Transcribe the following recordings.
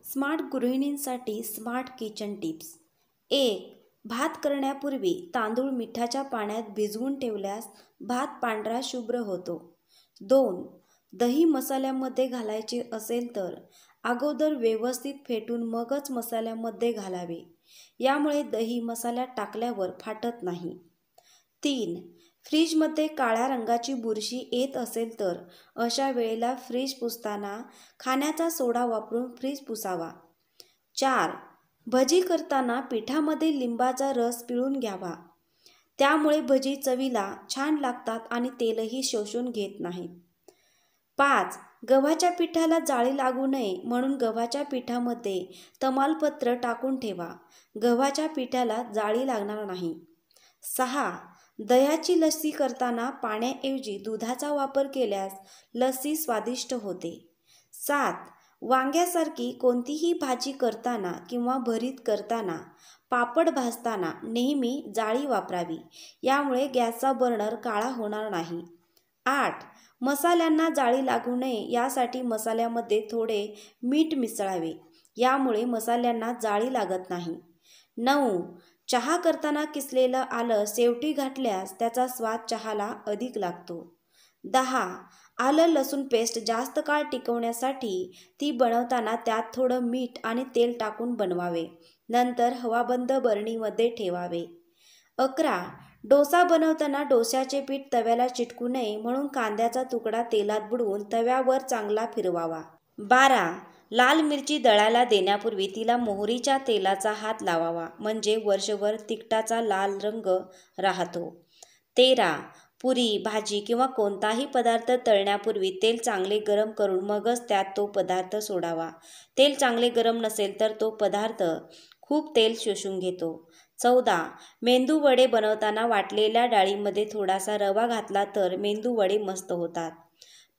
Smart गृहिणींसाठी smart kitchen tips. 1. भात करण्यापूर्वी तांदूळ मिठाच्या पाण्यात भिजवून ठेवल्यास भात पांढरा शुभ्र होतो. 2. दही मसाल्यामध्ये घालायचे असेल तर अगोदर व्यवस्थित फेटून मगच मसाल्यामध्ये घालावे. यामुळे दही मसाल्यात टाकल्यावर फाटत नाही. 3. फ्रीजमध्ये काळ्या रंगाची बुरशी येत असेल तर अशा वेळेला फ्रीज पुसताना खाण्याचा सोडा वापरून फ्रीज पुसावा. 4. भजी करताना पिठामध्ये लिंबाचा रस पिळून घ्यावा. त्यामुळे भजी चवीला छान लागतात आणि तेलही शोषून घेत नाहीत. 5. गव्हाच्या पिठाला जाळी लागू नये म्हणून गव्हाच्या पिठामध्ये तमालपत्र टाकून ठेवा. गव्हाच्या पिठाला जाळी लागणार नाही. 6. दह्याची लस्सी करताना पाण्याऐवजी दुधाचा वापर केल्यास लस्सी स्वादिष्ट होते. 7. वांग्यासारखी कोणतीही भाजी करताना किंवा भरीत करताना पापड भाजताना नेहमी जाळी वापरावी. यामुळे गॅसचा बर्नर काळा होणार नाही. 8. मसाल्यांना जाळी लागू नये यासाठी मसाल्यामध्ये थोडे मीठ मिसळावे. यामुळे मसाल्यांना जाळी लागत नाही. 9. चहा करताना किसलेलं आलं शेवटी घातल्यास त्याचा स्वाद चहाला अधिक लागतो. 10. आलं लसूण पेस्ट जास्त काळ टिकवण्यासाठी ती बनवताना त्यात थोडं मीठ आणि तेल टाकून बनवावे. नंतर हवाबंद बरणीमध्ये ठेवावे. 11. डोसा बनवताना डोस्याचे पीठ तव्याला चिटकू नये म्हणून कांद्याचा तुकडा तेलात बुडवून तव्यावर चांगला फिरवावा. 12. लाल मिरची दळायला देण्यापूर्वी तिला मोहरीच्या तेलाचा हात लावावा म्हणजे वर्षभर तिखटाचा लाल रंग राहतो. 13. पुरी, भाजी किंवा कोणताही पदार्थ तळण्यापूर्वी तेल चांगले गरम करून मगच त्यात तो पदार्थ सोडावा. तेल चांगले गरम नसेल तर तो पदार्थ खूप तेल शोषून घेतो. 14. मेंदू वडे बनवताना वाटलेल्या डाळीमध्ये थोडासा रवा घातला तर मेंदू वडे मस्त होतात.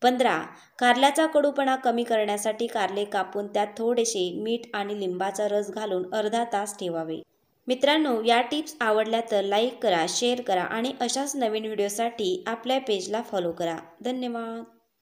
15. कारल्याचा कडूपणा कमी करण्यासाठी कारले कापून त्यात थोडेसे मीठ आणि लिंबाचा रस घालून अर्धा तास ठेवावे. मित्रांनो, या टिप्स आवडल्या तर लाईक करा, शेअर करा आणि अशाच नवीन व्हिडिओसाठी आपल्या पेजला फॉलो करा. धन्यवाद.